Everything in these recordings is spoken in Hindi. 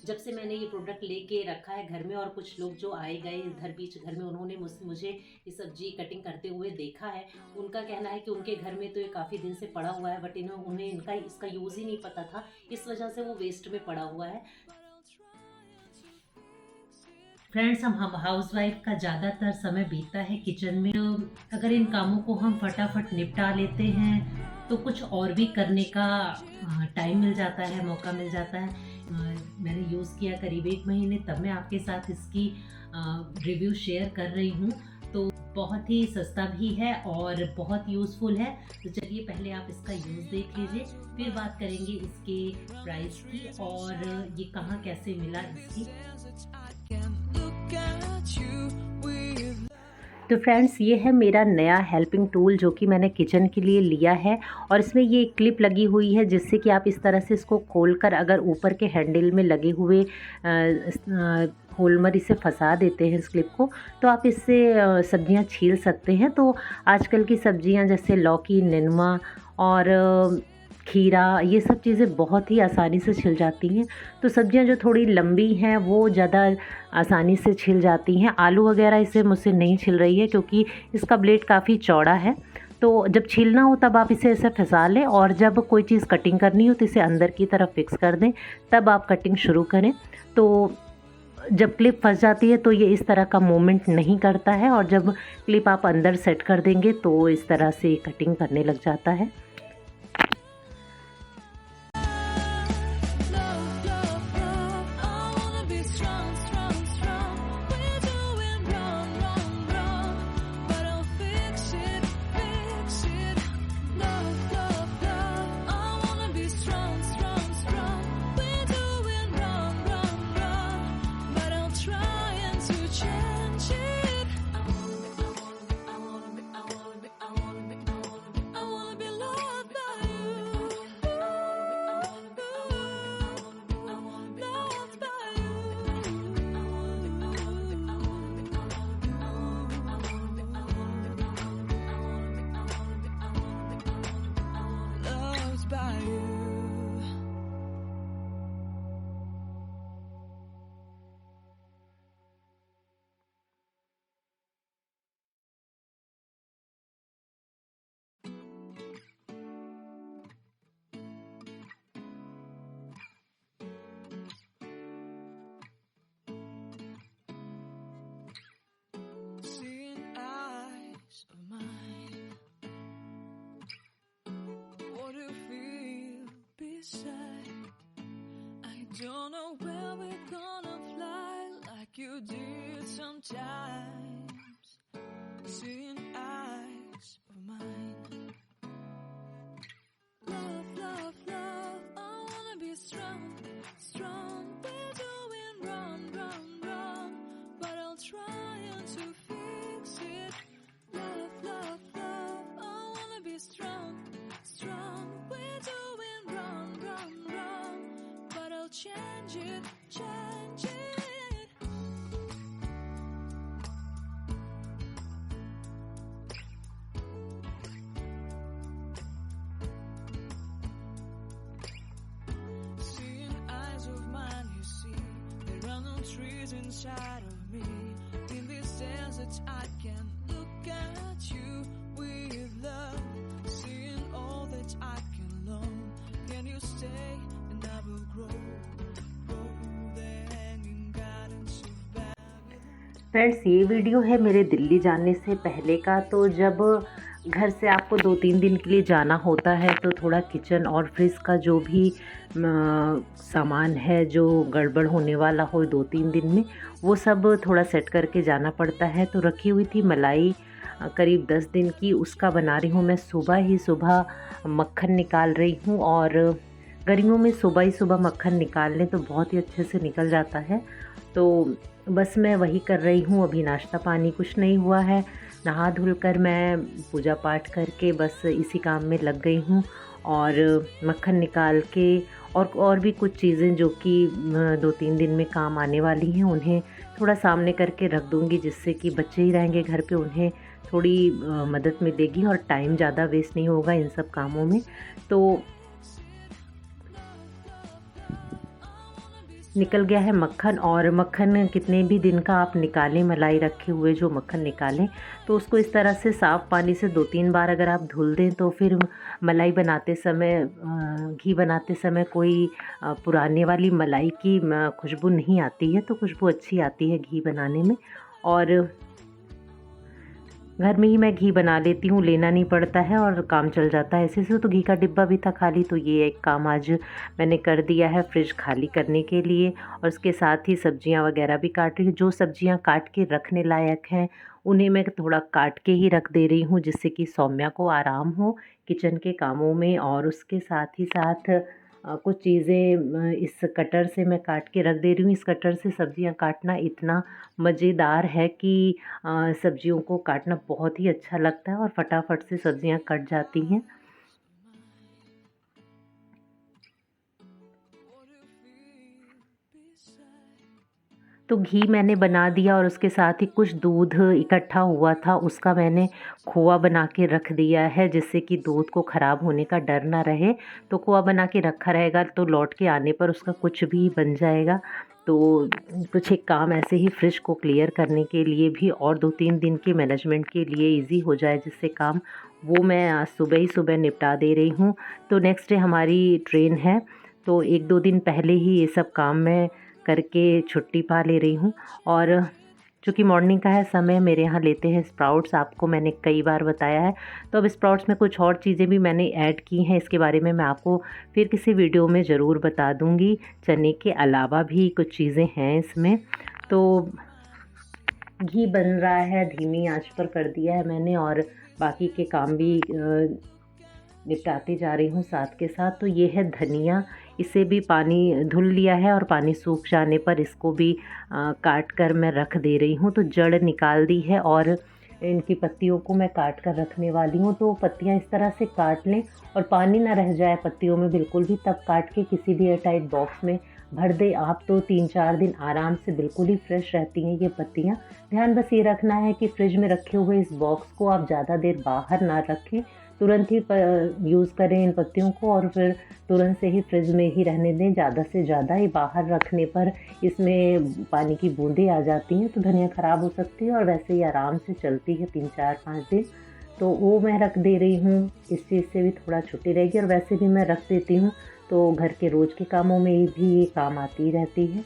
जब से मैंने ये प्रोडक्ट लेके रखा है घर में, और कुछ लोग जो आए गए इधर बीच घर में, उन्होंने मुझे ये सब्जी कटिंग करते हुए देखा है। उनका कहना है कि उनके घर में तो ये काफ़ी दिन से पड़ा हुआ है, बट उन्हें इनका इसका यूज़ ही नहीं पता था, इस वजह से वो वेस्ट में पड़ा हुआ है। फ्रेंड्स, हम हाउसवाइफ का ज़्यादातर समय बीतता है किचन में, तो अगर इन कामों को हम फटाफट निपटा लेते हैं तो कुछ और भी करने का टाइम मिल जाता है, मौका मिल जाता है। मैंने यूज़ किया करीब 1 महीने, तब मैं आपके साथ इसकी रिव्यू शेयर कर रही हूँ। तो बहुत ही सस्ता भी है और बहुत यूज़फुल है। तो चलिए पहले आप इसका यूज़ देख लीजिए, फिर बात करेंगे इसके प्राइस की और ये कहाँ कैसे मिला इसकी। तो फ्रेंड्स, ये है मेरा नया हेल्पिंग टूल जो कि मैंने किचन के लिए लिया है, और इसमें ये एक क्लिप लगी हुई है जिससे कि आप इस तरह से इसको खोलकर अगर ऊपर के हैंडल में लगे हुए होल्मर इसे फंसा देते हैं इस क्लिप को, तो आप इससे सब्जियां छील सकते हैं। तो आजकल की सब्जियां जैसे लौकी, निनुआ और खीरा, ये सब चीज़ें बहुत ही आसानी से छिल जाती हैं। तो सब्जियां जो थोड़ी लंबी हैं वो ज़्यादा आसानी से छिल जाती हैं। आलू वगैरह इसे मुझसे नहीं छिल रही है क्योंकि इसका ब्लेड काफ़ी चौड़ा है। तो जब छीलना हो तब आप इसे ऐसे फंसा लें, और जब कोई चीज़ कटिंग करनी हो तो इसे अंदर की तरफ फिक्स कर दें, तब आप कटिंग शुरू करें। तो जब क्लिप फंस जाती है तो ये इस तरह का मूवमेंट नहीं करता है, और जब क्लिप आप अंदर सेट कर देंगे तो इस तरह से कटिंग करने लग जाता है। Don't know where we're gonna fly like you did sometimes. Seeing eyes of mine. Love, love, love, I wanna be strong, strong. We're doing wrong, wrong, wrong, but I'll try to fix it. Love, love, love, I wanna be strong, strong. We're doing wrong, wrong, wrong, but I'll change it, change it. Seeing eyes of mine, you see, there are no trees inside of me. In this desert, I can look at you with love. Seeing all that I can learn. Can you stay and I will grow? Friends, ये वीडियो है मेरे दिल्ली जाने से पहले का। तो जब घर से आपको 2-3 दिन के लिए जाना होता है तो थोड़ा किचन और फ्रिज का जो भी सामान है जो गड़बड़ होने वाला हो 2-3 दिन में, वो सब थोड़ा सेट करके जाना पड़ता है। तो रखी हुई थी मलाई करीब 10 दिन की, उसका बना रही हूँ मैं। सुबह मक्खन निकाल रही हूँ, और गर्मियों में सुबह ही सुबह मक्खन निकाल लें तो बहुत ही अच्छे से निकल जाता है। तो बस मैं वही कर रही हूँ। अभी नाश्ता पानी कुछ नहीं हुआ है। नहा धुल कर मैं पूजा पाठ करके बस इसी काम में लग गई हूँ, और मक्खन निकाल के और भी कुछ चीज़ें जो कि 2-3 दिन में काम आने वाली हैं उन्हें थोड़ा सामने करके रख दूँगी, जिससे कि बच्चे ही रहेंगे घर पे, उन्हें थोड़ी मदद मिलेगी और टाइम ज़्यादा वेस्ट नहीं होगा इन सब कामों में। तो निकल गया है मक्खन। और मक्खन कितने भी दिन का आप निकालें, मलाई रखे हुए जो मक्खन निकालें, तो उसको इस तरह से साफ़ पानी से 2-3 बार अगर आप धुल दें तो फिर मलाई बनाते समय, घी बनाते समय कोई पुराने वाली मलाई की खुशबू नहीं आती है, तो खुशबू अच्छी आती है घी बनाने में। और घर में ही मैं घी बना लेती हूँ, लेना नहीं पड़ता है और काम चल जाता है ऐसे से। तो घी का डिब्बा भी था खाली, तो ये एक काम आज मैंने कर दिया है फ्रिज खाली करने के लिए। और उसके साथ ही सब्जियां वगैरह भी काट रही हूँ। जो सब्जियां काट के रखने लायक हैं उन्हें मैं थोड़ा काट के ही रख दे रही हूँ, जिससे कि सौम्या को आराम हो किचन के कामों में। और उसके साथ ही साथ कुछ चीज़ें इस कटर से मैं काट के रख दे रही हूँ। इस कटर से सब्जियां काटना इतना मज़ेदार है कि सब्जियों को काटना बहुत ही अच्छा लगता है और फटाफट से सब्जियां कट जाती हैं। तो घी मैंने बना दिया और उसके साथ ही कुछ दूध इकट्ठा हुआ था, उसका मैंने खोआ बना के रख दिया है, जिससे कि दूध को ख़राब होने का डर ना रहे। तो खोआ बना के रखा रहेगा तो लौट के आने पर उसका कुछ भी बन जाएगा। तो कुछ एक काम ऐसे ही फ्रिज को क्लियर करने के लिए भी और 2-3 दिन के मैनेजमेंट के लिए इजी हो जाए, जिससे काम वो मैं आज सुबह ही सुबह निपटा दे रही हूँ। तो नेक्स्ट डे हमारी ट्रेन है, तो 1-2 दिन पहले ही ये सब काम मैं करके छुट्टी पा ले रही हूँ। और चूँकि मॉर्निंग का है समय, मेरे यहाँ लेते हैं स्प्राउट्स, आपको मैंने कई बार बताया है। तो अब स्प्राउट्स में कुछ और चीज़ें भी मैंने ऐड की हैं, इसके बारे में मैं आपको फिर किसी वीडियो में ज़रूर बता दूँगी। चने के अलावा भी कुछ चीज़ें हैं इसमें। तो घी बन रहा है, धीमी आंच पर कर दिया है मैंने और बाकी के काम भी निपटाती जा रही हूँ साथ के साथ। तो ये है धनिया, इसे भी पानी धुल लिया है और पानी सूख जाने पर इसको भी काट कर मैं रख दे रही हूँ। तो जड़ निकाल दी है और इनकी पत्तियों को मैं काट कर रखने वाली हूँ। तो पत्तियाँ इस तरह से काट लें और पानी ना रह जाए पत्तियों में बिल्कुल भी, तब काट के किसी भी एयरटाइट बॉक्स में भर दे आप, तो 3-4 दिन आराम से बिल्कुल ही फ्रेश रहती हैं ये पत्तियाँ। ध्यान बस ये रखना है कि फ्रिज में रखे हुए इस बॉक्स को आप ज़्यादा देर बाहर ना रखें, तुरंत ही यूज़ करें इन पत्तियों को और फिर तुरंत से ही फ्रिज में ही रहने दें। ज़्यादा से ज़्यादा ही बाहर रखने पर इसमें पानी की बूंदें आ जाती हैं, तो धनिया ख़राब हो सकती है और वैसे ही आराम से चलती है 3-4-5 दिन। तो वो मैं रख दे रही हूँ, इस चीज़ से भी थोड़ा छुट्टी रहेगी। और वैसे भी मैं रख देती हूँ तो घर के रोज़ के कामों में भी ये काम आती रहती है।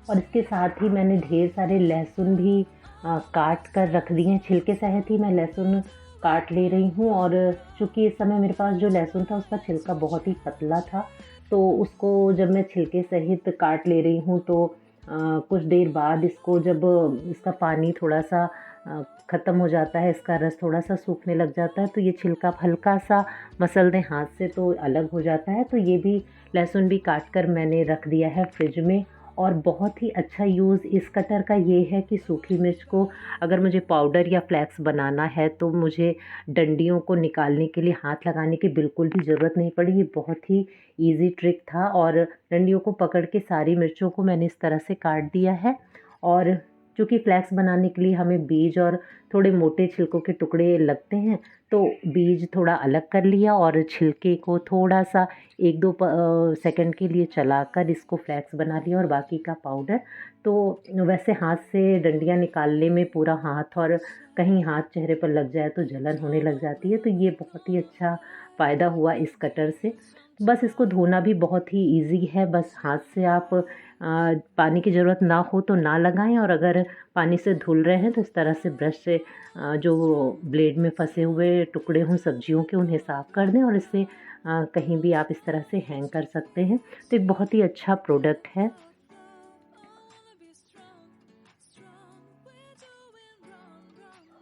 और इसके साथ ही मैंने ढेर सारे लहसुन भी काट कर रख दिए हैं। छिलके सहित ही मैं लहसुन काट ले रही हूँ। और चूँकि इस समय मेरे पास जो लहसुन था उसका छिलका बहुत ही पतला था, तो उसको जब मैं छिलके सहित काट ले रही हूँ तो कुछ देर बाद इसको जब इसका पानी थोड़ा सा ख़त्म हो जाता है, इसका रस थोड़ा सा सूखने लग जाता है, तो ये छिलका हल्का सा मसल दें हाथ से तो अलग हो जाता है। तो ये भी लहसुन भी काट कर मैंने रख दिया है फ्रिज में। और बहुत ही अच्छा यूज़ इस कटर का ये है कि सूखी मिर्च को अगर मुझे पाउडर या फ्लेक्स बनाना है तो मुझे डंडियों को निकालने के लिए हाथ लगाने की बिल्कुल भी ज़रूरत नहीं पड़ी। ये बहुत ही ईज़ी ट्रिक था और डंडियों को पकड़ के सारी मिर्चों को मैंने इस तरह से काट दिया है। और चूँकि फ्लेक्स बनाने के लिए हमें बीज और थोड़े मोटे छिलकों के टुकड़े लगते हैं, तो बीज थोड़ा अलग कर लिया और छिलके को थोड़ा सा 1-2 सेकंड के लिए चलाकर इसको फ्लेक्स बना लिया और बाकी का पाउडर। तो वैसे हाथ से डंडियाँ निकालने में पूरा हाथ, और कहीं हाथ चेहरे पर लग जाए तो जलन होने लग जाती है, तो ये बहुत ही अच्छा फ़ायदा हुआ इस कटर से। बस इसको धोना भी बहुत ही ईज़ी है, बस हाथ से आप पानी की ज़रूरत ना हो तो ना लगाएं, और अगर पानी से धुल रहे हैं तो इस तरह से ब्रश से जो ब्लेड में फंसे हुए टुकड़े हों सब्जियों के उन्हें साफ़ कर दें, और इससे कहीं भी आप इस तरह से हैंग कर सकते हैं। तो एक बहुत ही अच्छा प्रोडक्ट है।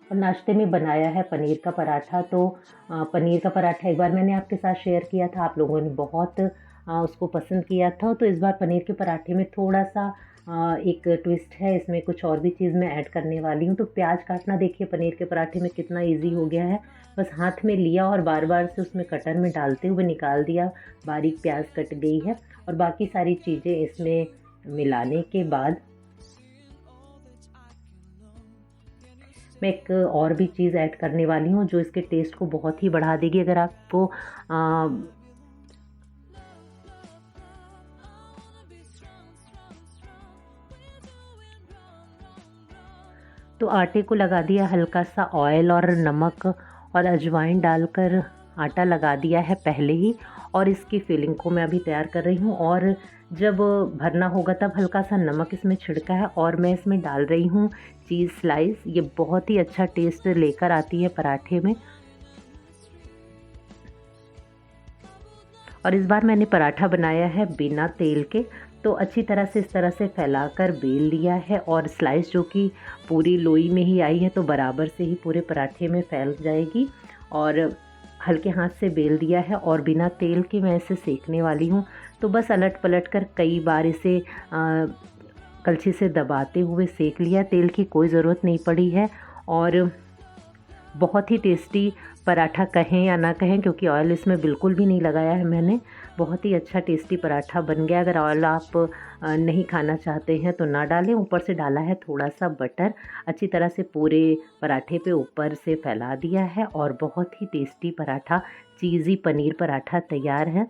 और नाश्ते में बनाया है पनीर का पराठा। तो पनीर का पराठा एक बार मैंने आपके साथ शेयर किया था, आप लोगों ने बहुत उसको पसंद किया था। तो इस बार पनीर के पराठे में थोड़ा सा एक ट्विस्ट है, इसमें कुछ और भी चीज़ मैं ऐड करने वाली हूँ। तो प्याज काटना देखिए पनीर के पराठे में कितना इजी हो गया है, बस हाथ में लिया और बार बार से उसमें कटर में डालते हुए निकाल दिया, बारीक प्याज कट गई है। और बाकी सारी चीज़ें इसमें मिलाने के बाद मैं एक और भी चीज़ ऐड करने वाली हूँ जो इसके टेस्ट को बहुत ही बढ़ा देगी। अगर आपको तो आटे को लगा दिया हल्का सा ऑयल और नमक और अजवाइन डालकर आटा लगा दिया है पहले ही, और इसकी फिलिंग को मैं अभी तैयार कर रही हूँ। और जब भरना होगा तब हल्का सा नमक इसमें छिड़का है और मैं इसमें डाल रही हूँ चीज़ स्लाइस। ये बहुत ही अच्छा टेस्ट लेकर आती है पराठे में। और इस बार मैंने पराठा बनाया है बिना तेल के, तो अच्छी तरह से इस तरह से फैलाकर बेल लिया है और स्लाइस जो कि पूरी लोई में ही आई है तो बराबर से ही पूरे पराठे में फैल जाएगी। और हल्के हाथ से बेल दिया है और बिना तेल के मैं इसे सेकने वाली हूँ। तो बस अलट पलट कर कई बार इसे कलछी से दबाते हुए सेक लिया, तेल की कोई ज़रूरत नहीं पड़ी है। और बहुत ही टेस्टी पराठा कहें या ना कहें, क्योंकि ऑयल इसमें बिल्कुल भी नहीं लगाया है मैंने, बहुत ही अच्छा टेस्टी पराठा बन गया। अगर ऑयल आप नहीं खाना चाहते हैं तो ना डालें। ऊपर से डाला है थोड़ा सा बटर, अच्छी तरह से पूरे पराठे पे ऊपर से फैला दिया है और बहुत ही टेस्टी पराठा, चीज़ी पनीर पराठा तैयार है।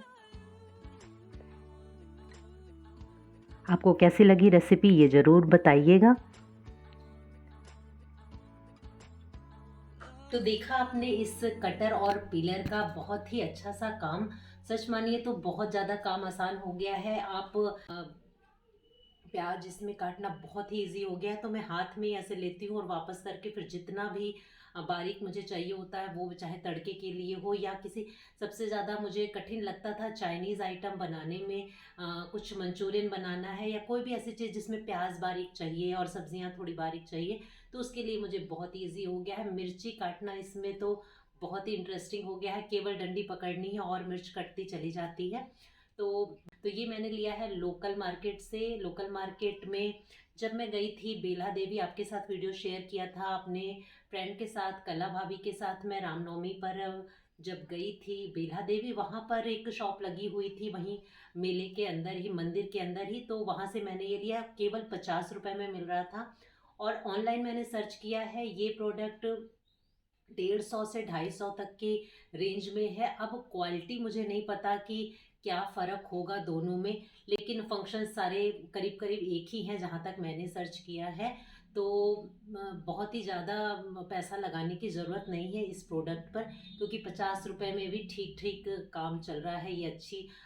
आपको कैसी लगी रेसिपी ये ज़रूर बताइएगा। तो देखा आपने इस कटर और पिलर का बहुत ही अच्छा सा काम। सच मानिए तो बहुत ज़्यादा काम आसान हो गया है। आप प्याज इसमें काटना बहुत ही इजी हो गया है। तो मैं हाथ में ही ऐसे लेती हूँ और वापस करके फिर जितना भी बारीक मुझे चाहिए होता है, वो चाहे तड़के के लिए हो या किसी, सबसे ज़्यादा मुझे कठिन लगता था चाइनीज़ आइटम बनाने में, कुछ मंचूरियन बनाना है या कोई भी ऐसी चीज़ जिसमें प्याज बारीक चाहिए और सब्जियां थोड़ी बारीक चाहिए, तो उसके लिए मुझे बहुत ईजी हो गया है। मिर्ची काटना इसमें तो बहुत ही इंटरेस्टिंग हो गया है, केवल डंडी पकड़नी है और मिर्च कटती चली जाती है। तो ये मैंने लिया है लोकल मार्केट से। लोकल मार्केट में जब मैं गई थी बेला देवी, आपके साथ वीडियो शेयर किया था अपने फ्रेंड के साथ, कला भाभी के साथ, मैं रामनवमी पर जब गई थी बेला देवी, वहाँ पर एक शॉप लगी हुई थी वहीं मेले के अंदर ही, मंदिर के अंदर ही। तो वहाँ से मैंने ये लिया, केवल 50 रुपये में मिल रहा था। और ऑनलाइन मैंने सर्च किया है, ये प्रोडक्ट 150 से 250 तक के रेंज में है। अब क्वालिटी मुझे नहीं पता कि क्या फ़र्क होगा दोनों में, लेकिन फंक्शन सारे करीब करीब एक ही हैं जहाँ तक मैंने सर्च किया है। तो बहुत ही ज़्यादा पैसा लगाने की ज़रूरत नहीं है इस प्रोडक्ट पर, क्योंकि 50 रुपये में भी ठीक ठीक काम चल रहा है। ये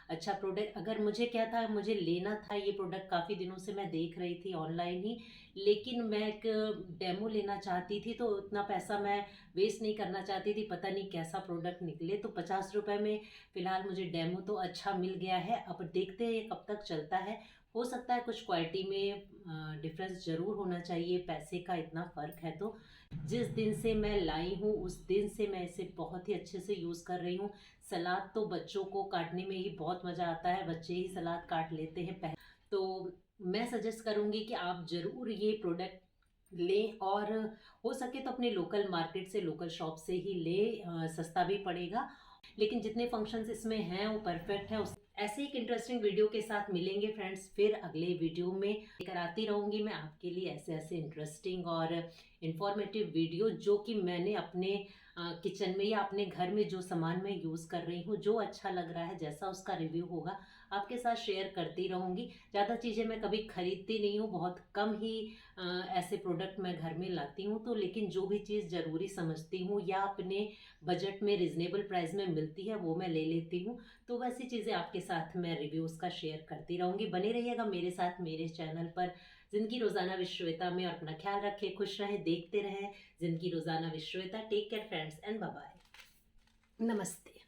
अच्छा प्रोडक्ट, अगर मुझे क्या था, मुझे लेना था ये प्रोडक्ट, काफ़ी दिनों से मैं देख रही थी ऑनलाइन ही, लेकिन मैं एक डेमो लेना चाहती थी, तो उतना पैसा मैं वेस्ट नहीं करना चाहती थी, पता नहीं कैसा प्रोडक्ट निकले। तो 50 रुपये में फ़िलहाल मुझे डेमो तो अच्छा मिल गया है। अब देखते हैं ये कब तक चलता है। हो सकता है कुछ क्वालिटी में डिफरेंस ज़रूर होना चाहिए, पैसे का इतना फ़र्क है तो। जिस दिन से मैं लाई हूँ उस दिन से मैं इसे बहुत ही अच्छे से यूज़ कर रही हूँ। सलाद तो बच्चों को काटने में ही बहुत मज़ा आता है, बच्चे ही सलाद काट लेते हैं तो मैं सजेस्ट करूँगी कि आप ज़रूर ये प्रोडक्ट लें, और हो सके तो अपने लोकल मार्केट से, लोकल शॉप से ही ले, सस्ता भी पड़ेगा। लेकिन जितने फंक्शंस इसमें हैं वो परफेक्ट है। ऐसे एक इंटरेस्टिंग वीडियो के साथ मिलेंगे फ्रेंड्स, फिर अगले वीडियो में लेकर आती रहूँगी मैं आपके लिए ऐसे ऐसे इंटरेस्टिंग और इंफॉर्मेटिव वीडियो, जो कि मैंने अपने किचन में या अपने घर में जो सामान मैं यूज़ कर रही हूँ, जो अच्छा लग रहा है, जैसा उसका रिव्यू होगा आपके साथ शेयर करती रहूँगी। ज़्यादा चीज़ें मैं कभी खरीदती नहीं हूँ, बहुत कम ही ऐसे प्रोडक्ट मैं घर में लाती हूँ। तो लेकिन जो भी चीज़ ज़रूरी समझती हूँ या अपने बजट में रिजनेबल प्राइस में मिलती है, वो मैं ले लेती हूँ। तो वैसी चीज़ें आपके साथ मैं रिव्यूज़ का शेयर करती रहूँगी। बने रहिएगा मेरे साथ मेरे चैनल पर ज़िंदगी रोज़ाना विद श्वेता में, और अपना ख्याल रखें, खुश रहें, देखते रहें ज़िंदगी रोज़ाना with Shweta. Take care friends and bye bye. नमस्ते।